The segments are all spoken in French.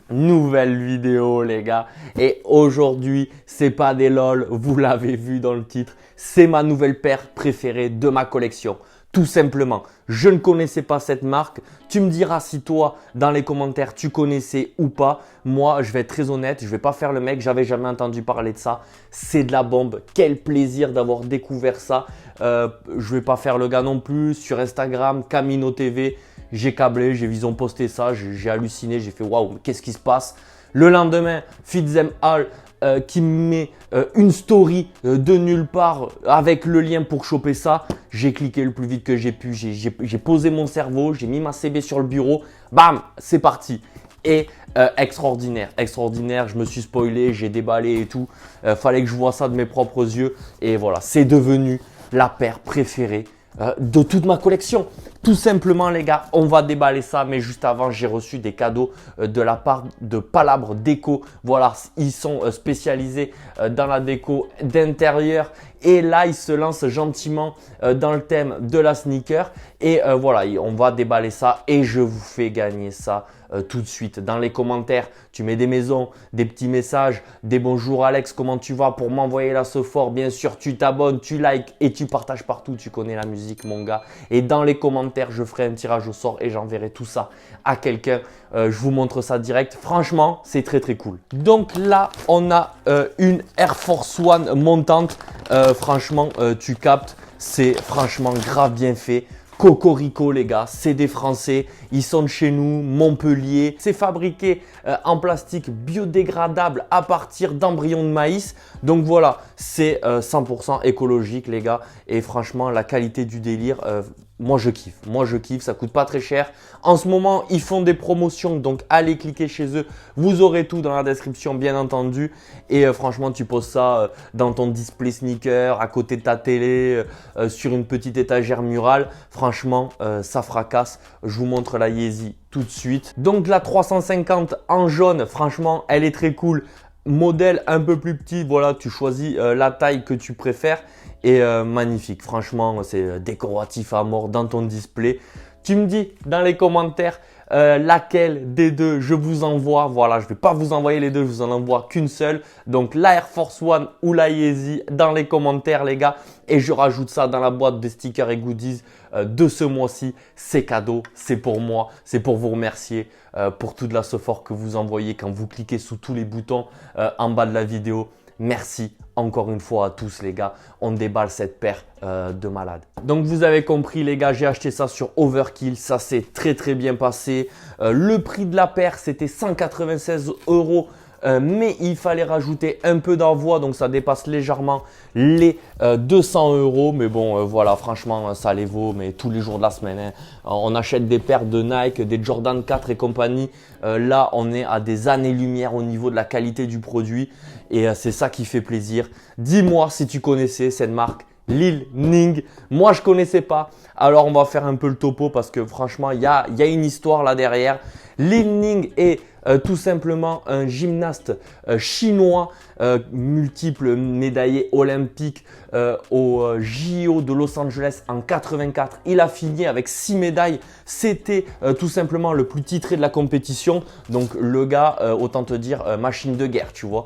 Nouvelle vidéo les gars, et aujourd'hui c'est pas des lol, vous l'avez vu dans le titre, c'est ma nouvelle paire préférée de ma collection. Tout simplement, je ne connaissais pas cette marque, tu me diras si toi dans les commentaires tu connaissais ou pas. Moi je vais être très honnête, je vais pas faire le mec, j'avais jamais entendu parler de ça, c'est de la bombe, quel plaisir d'avoir découvert ça. Je vais pas faire le gars non plus, sur Instagram, Camino TV. J'ai câblé, j'ai vu ils ont posté ça, j'ai halluciné, j'ai fait waouh, qu'est-ce qui se passe? Le lendemain, Fitzem Hall qui me met une story de nulle part avec le lien pour choper ça. J'ai cliqué le plus vite que j'ai pu, j'ai posé mon cerveau, j'ai mis ma CB sur le bureau, bam, c'est parti. Et extraordinaire, extraordinaire, je me suis spoilé, j'ai déballé et tout. Fallait que je vois ça de mes propres yeux et voilà, c'est devenu la paire préférée de toute ma collection. Tout simplement les gars, on va déballer ça, mais juste avant j'ai reçu des cadeaux de la part de Palabre Déco. Voilà, ils sont spécialisés dans la déco d'intérieur et là ils se lancent gentiment dans le thème de la sneaker et voilà, on va déballer ça et je vous fais gagner ça tout de suite. Dans les commentaires, tu mets des maisons, des petits messages, des bonjours Alex, comment tu vas pour m'envoyer la ce fort. Bien sûr, tu t'abonnes, tu likes et tu partages partout. Tu connais la musique, mon gars. Et dans les commentaires, je ferai un tirage au sort et j'enverrai tout ça à quelqu'un. Je vous montre ça direct. Franchement, c'est très très cool. Donc là, on a une Air Force One montante. Franchement, tu captes. C'est franchement grave bien fait. Cocorico les gars, c'est des Français, ils sont de chez nous, Montpellier. C'est fabriqué en plastique biodégradable à partir d'embryons de maïs. Donc voilà, c'est 100% écologique les gars. Et franchement, la qualité du délire, moi je kiffe, ça coûte pas très cher. En ce moment, ils font des promotions, donc allez cliquer chez eux. Vous aurez tout dans la description bien entendu. Et franchement, tu poses ça dans ton display sneaker, à côté de ta télé, sur une petite étagère murale. Franchement, ça fracasse. Je vous montre la Yeezy tout de suite. Donc la 350 en jaune, franchement, elle est très cool. Modèle un peu plus petit, voilà, tu choisis la taille que tu préfères et magnifique. Franchement, c'est décoratif à mort dans ton display. Tu me dis dans les commentaires laquelle des deux je vous envoie. Voilà, je ne vais pas vous envoyer les deux, je vous en envoie qu'une seule. Donc la Air Force One ou la Yeezy dans les commentaires les gars. Et je rajoute ça dans la boîte des stickers et goodies de ce mois-ci. C'est cadeau, c'est pour moi, c'est pour vous remercier pour toute la support que vous envoyez quand vous cliquez sous tous les boutons en bas de la vidéo. Merci encore une fois à tous les gars, on déballe cette paire de malades. Donc vous avez compris les gars, j'ai acheté ça sur Overkill, ça s'est très très bien passé. Le prix de la paire c'était 196 €. Mais il fallait rajouter un peu d'envoi, donc ça dépasse légèrement les 200 €. Mais bon, voilà, franchement, ça les vaut, mais tous les jours de la semaine. Hein. On achète des paires de Nike, des Jordan 4 et compagnie. Là, on est à des années-lumière au niveau de la qualité du produit et c'est ça qui fait plaisir. Dis-moi si tu connaissais cette marque. Lil Ning, moi je connaissais pas, alors on va faire un peu le topo parce que franchement il y a une histoire là derrière. Lil Ning est tout simplement un gymnaste chinois, multiple médaillé olympique au JO de Los Angeles en 84. Il a fini avec 6 médailles, c'était tout simplement le plus titré de la compétition. Donc le gars, autant te dire, machine de guerre, tu vois.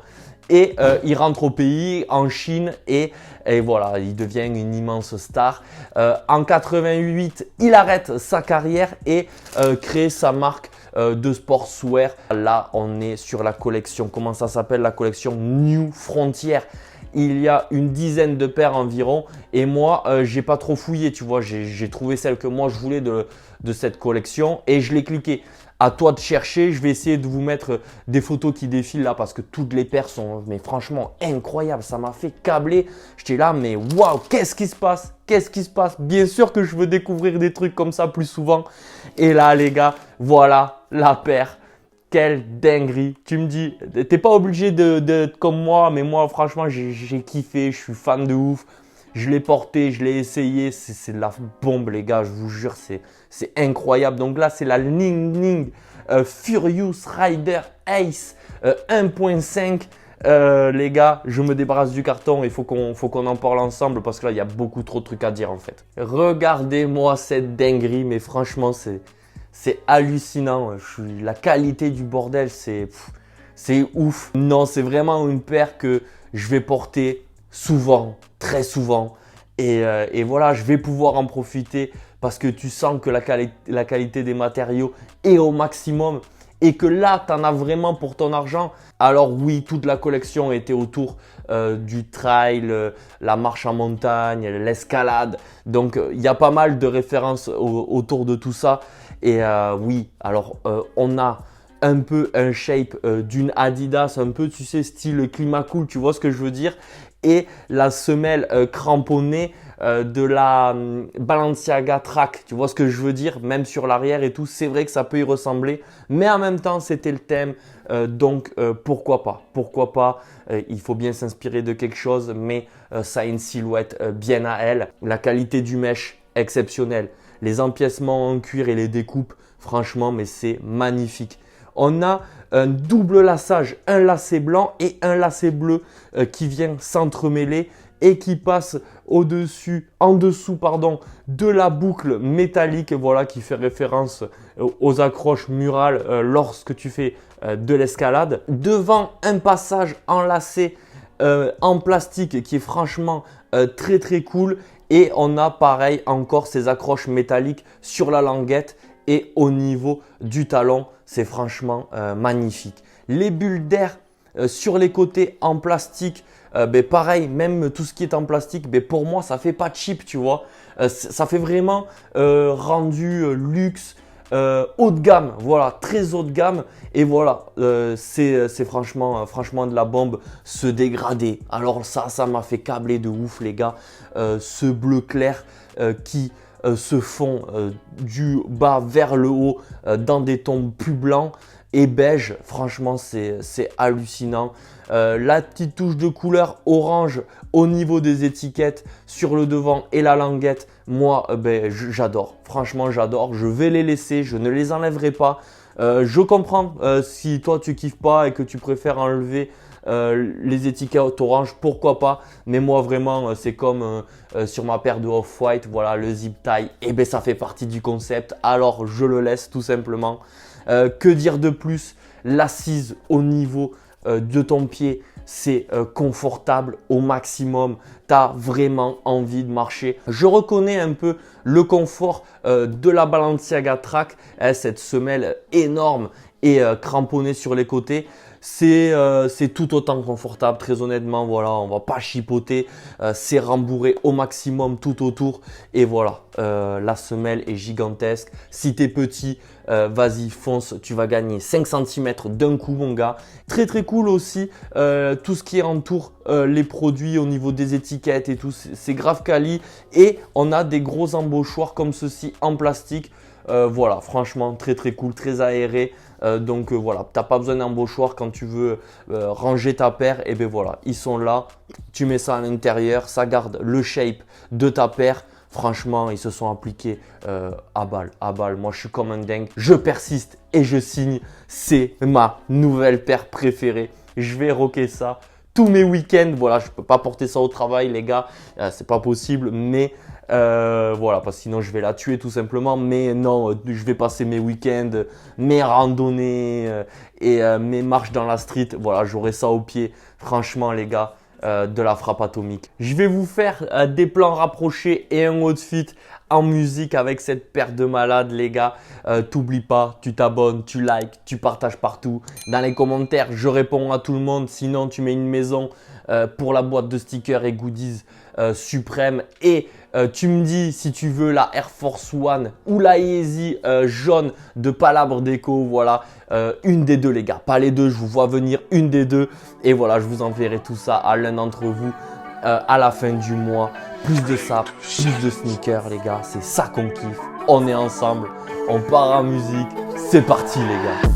Et il rentre au pays, en Chine, et voilà, il devient une immense star. En 88, il arrête sa carrière et crée sa marque de sportswear. Là, on est sur la collection, comment ça s'appelle? La collection New Frontier. Il y a une dizaine de paires environ et moi, j'ai pas trop fouillé, tu vois. J'ai trouvé celle que moi je voulais de cette collection et je l'ai cliqué. À toi de chercher, je vais essayer de vous mettre des photos qui défilent là parce que toutes les paires sont mais franchement incroyables. Ça m'a fait câbler. J'étais là, mais waouh, qu'est-ce qui se passe? Qu'est-ce qui se passe? Bien sûr que je veux découvrir des trucs comme ça plus souvent. Et là, les gars, voilà la paire. Quelle dinguerie. Tu me dis, t'es pas obligé d'être comme moi, mais moi, franchement, j'ai kiffé. Je suis fan de ouf. Je l'ai porté, je l'ai essayé, c'est de la bombe les gars, je vous jure, c'est incroyable. Donc là, c'est la Ning Ning Furious Rider Ace 1.5. Les gars, je me débarrasse du carton, il faut qu'on en parle ensemble parce que là, il y a beaucoup trop de trucs à dire en fait. Regardez-moi cette dinguerie, mais franchement, c'est hallucinant. La qualité du bordel, c'est ouf. Non, c'est vraiment une paire que je vais porter souvent, très souvent. Et voilà, je vais pouvoir en profiter parce que tu sens que la qualité des matériaux est au maximum et que là, tu en as vraiment pour ton argent. Alors oui, toute la collection était autour du trail, la marche en montagne, l'escalade. Donc, il y a pas mal de références autour de tout ça. Et oui, alors on a un peu un shape d'une Adidas, un peu, tu sais, style Climacool, tu vois ce que je veux dire. Et la semelle cramponnée de la Balenciaga Track, tu vois ce que je veux dire, même sur l'arrière et tout, c'est vrai que ça peut y ressembler, mais en même temps c'était le thème, donc pourquoi pas, il faut bien s'inspirer de quelque chose, mais ça a une silhouette bien à elle, la qualité du mesh exceptionnelle, les empiècements en cuir et les découpes, franchement, mais c'est magnifique. On a un double laçage, un lacet blanc et un lacet bleu qui vient s'entremêler et qui passe en dessous de la boucle métallique, voilà, qui fait référence aux accroches murales lorsque tu fais de l'escalade. Devant, un passage en lacet en plastique qui est franchement très très cool. Et on a pareil encore ces accroches métalliques sur la languette et au niveau du talon, c'est franchement magnifique. Les bulles d'air sur les côtés en plastique, pareil, même tout ce qui est en plastique, pour moi ça fait pas cheap, tu vois. Ça fait vraiment rendu luxe, haut de gamme, voilà, très haut de gamme. Et voilà, c'est franchement de la bombe, ce dégradé. Alors ça m'a fait câbler de ouf les gars. Ce bleu clair qui se fond du bas vers le haut dans des tons plus blancs et beige. Franchement, c'est hallucinant. La petite touche de couleur orange au niveau des étiquettes sur le devant et la languette, moi, j'adore. Franchement, j'adore. Je vais les laisser, je ne les enlèverai pas. Je comprends si toi tu kiffes pas et que tu préfères enlever les étiquettes orange, pourquoi pas, mais moi vraiment c'est comme sur ma paire de Off-White, voilà, le zip tie, et ça fait partie du concept, alors je le laisse tout simplement. Que dire de plus? L'assise au niveau de ton pied, c'est confortable au maximum, tu as vraiment envie de marcher. Je reconnais un peu le confort de la Balenciaga Track, cette semelle énorme et cramponnée sur les côtés. C'est tout autant confortable, très honnêtement, voilà, on va pas chipoter, c'est rembourré au maximum tout autour et voilà, la semelle est gigantesque. Si tu es petit, vas-y fonce, tu vas gagner 5 cm d'un coup mon gars. Très très cool aussi, tout ce qui entoure les produits au niveau des étiquettes et tout, c'est grave quali et on a des gros embauchoirs comme ceci en plastique. Voilà, franchement très très cool, très aéré. Donc voilà, tu n'as pas besoin d'embauchoir quand tu veux ranger ta paire. Et voilà, ils sont là. Tu mets ça à l'intérieur, ça garde le shape de ta paire. Franchement, ils se sont appliqués à balle, à balle. Moi, je suis comme un dingue. Je persiste et je signe. C'est ma nouvelle paire préférée. Je vais rocker ça tous mes week-ends. Voilà, je ne peux pas porter ça au travail, les gars. C'est pas possible, mais voilà, parce que sinon je vais la tuer tout simplement. Mais non, je vais passer mes week-ends, mes randonnées et mes marches dans la street. Voilà, j'aurai ça au pied. Franchement, les gars, de la frappe atomique. Je vais vous faire des plans rapprochés et un outfit en musique avec cette paire de malades, les gars. T'oublies pas, tu t'abonnes, tu likes, tu partages partout. Dans les commentaires, je réponds à tout le monde. Sinon, tu mets une maison pour la boîte de stickers et goodies suprême. Et tu me dis si tu veux la Air Force One ou la Yeezy jaune de Palabre Déco. Voilà, une des deux, les gars. Pas les deux, je vous vois venir une des deux. Et voilà, je vous enverrai tout ça à l'un d'entre vous à la fin du mois. Plus de ça, plus de sneakers, les gars. C'est ça qu'on kiffe. On est ensemble. On part en musique. C'est parti, les gars.